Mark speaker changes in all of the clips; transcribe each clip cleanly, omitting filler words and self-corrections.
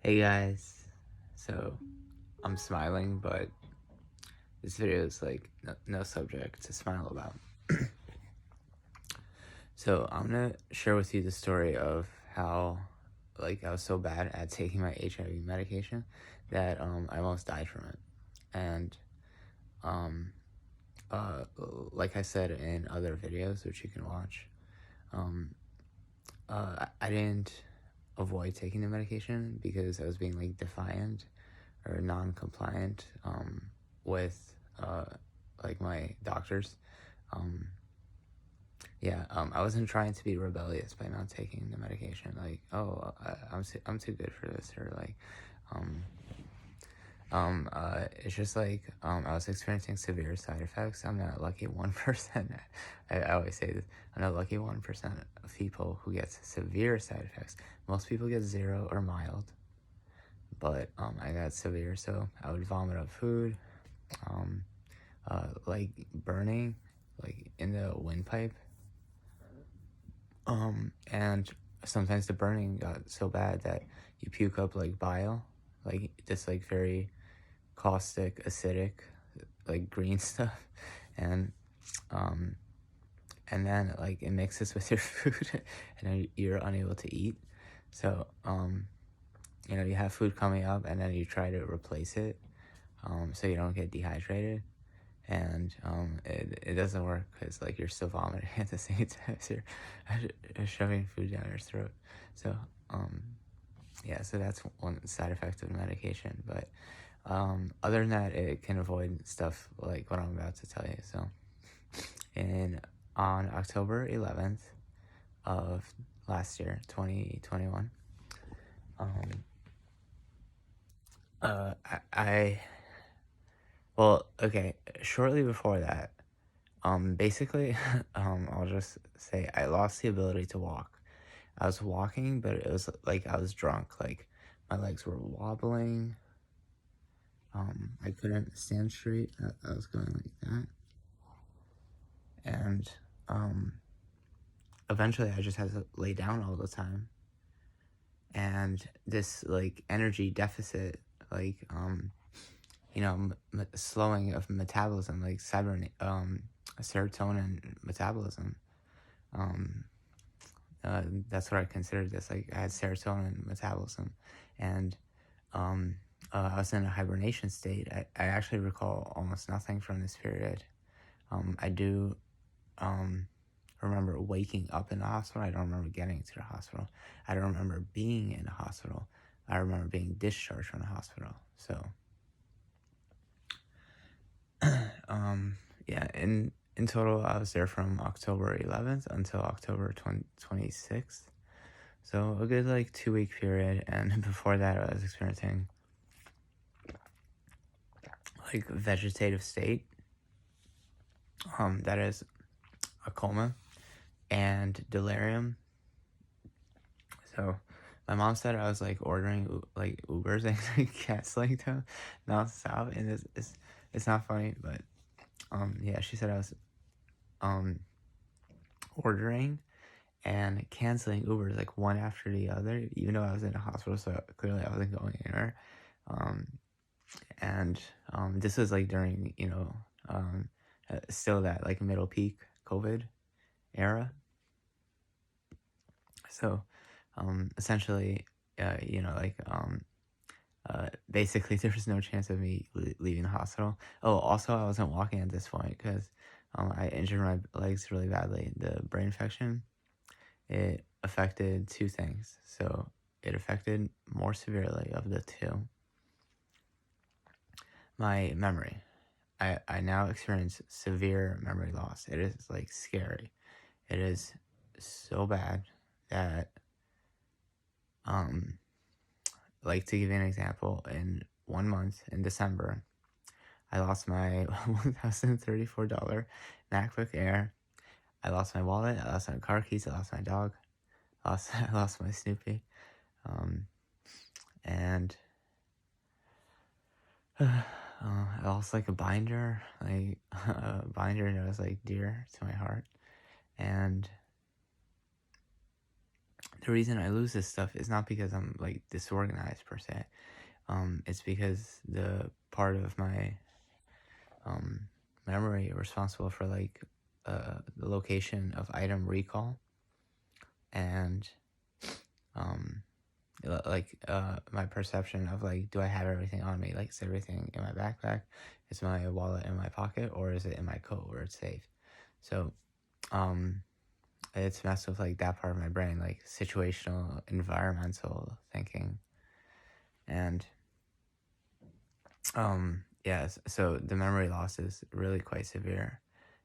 Speaker 1: Hey guys, so I'm smiling, but this video is like no subject to smile about. So I'm gonna share with you the story of how I was so bad at taking my HIV medication that I almost died from it. And um like I said in other videos which you can watch, um I didn't avoid taking the medication because I was being like defiant or non-compliant with my doctors. Um, I wasn't trying to be rebellious by not taking the medication. Like, oh, I'm too good for this, or like, um, it's just like I was experiencing severe side effects. I'm not lucky 1%. I always say this. I'm not lucky 1% of people who get severe side effects. Most people get zero or mild, but I got severe, so I would vomit up food, um, like burning, like in the windpipe, and sometimes the burning got so bad that you puke up like bile, like just like very caustic, acidic, like green stuff, and um, and then like it mixes with your food, and then you're unable to eat. So you have food coming up, and then you try to replace it, so you don't get dehydrated, and it doesn't work because like you're still vomiting at the same time as you're shoving food down your throat. So um, so that's one side effect of the medication. But other than that, it can avoid stuff like what I'm about to tell you. So in on October 11th of last year, 2021, um, I well, okay, shortly before that, basically, I'll just say I lost the ability to walk. I was walking, but it was like I was drunk. Like my legs were wobbling. I couldn't stand straight. I was going like that, and um, eventually, I just had to lay down all the time. And this like energy deficit, like slowing of metabolism, like serotonin metabolism. Um, that's what I considered this. Like I had serotonin metabolism, and I was in a hibernation state. I actually recall almost nothing from this period. I do remember waking up in the hospital. I don't remember getting to the hospital. I don't remember being in the hospital. I remember being discharged from the hospital. So, in total, I was there from October 11th until October 26th. So a good like 2 week period, and before that I was experiencing like vegetative state, that is a coma and delirium. So my mom said I was like ordering like Ubers and like gaslighting them nonstop, and it's not funny, but she said I was ordering and canceling Ubers like one after the other, even though I was in a hospital, so clearly I wasn't going anywhere. Um, and this was like during still that like middle peak COVID era. So essentially, basically there was no chance of me leaving the hospital. Oh, also I wasn't walking at this point because I injured my legs really badly. The brain infection, it affected two things. So it affected more severely of the two my memory. I now experience severe memory loss. It is like scary. It is so bad that like to give you an example, in 1 month in December, I lost my $1,034 MacBook Air. I lost my wallet. I lost my car keys. I lost my dog. I lost my Snoopy. And I lost like a binder, like a binder that was like dear to my heart. And the reason I lose this stuff is not because I'm like disorganized per se. It's because the part of my um memory responsible for like the location of item recall and um my perception of like, do I have everything on me? Like, is everything in my backpack? Is my wallet in my pocket, or is it in my coat where it's safe? So um it's messed with like that part of my brain, like situational environmental thinking. And yes, so the memory loss is really quite severe.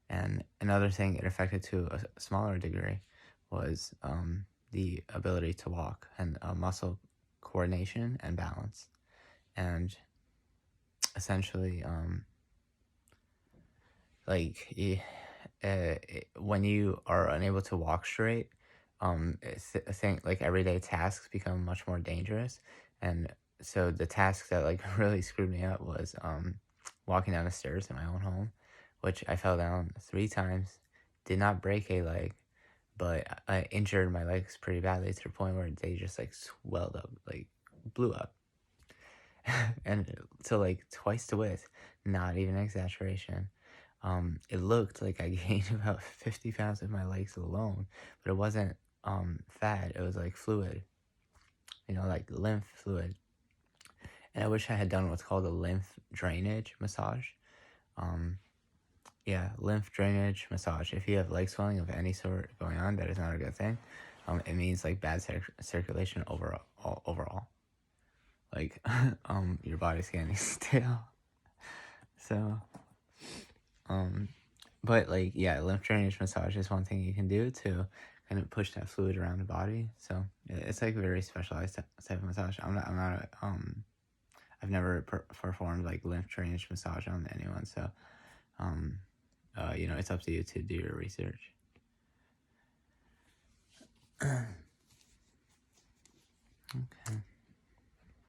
Speaker 1: And another thing it affected to a smaller degree was the ability to walk and muscle coordination and balance. And essentially, like when you are unable to walk straight, I think like everyday tasks become much more dangerous. And so the task that like really screwed me up was walking down the stairs in my own home, which I fell down 3 times, did not break a leg, but I injured my legs pretty badly to the point where they just like swelled up, like blew up. And so like twice the width, not even an exaggeration. It looked like I gained about 50 pounds with my legs alone, but it wasn't fat. It was like fluid, like lymph fluid. And I wish I had done what's called a lymph drainage massage. Um, yeah, lymph drainage massage. If you have leg swelling of any sort going on, that is not a good thing. It means like bad circulation overall. Like your body's getting stale. So but like yeah, lymph drainage massage is one thing you can do to kind of push that fluid around the body. So it's like a very specialized type of massage. I'm not I've never performed like lymph drainage massage on anyone. So it's up to you to do your research. Okay.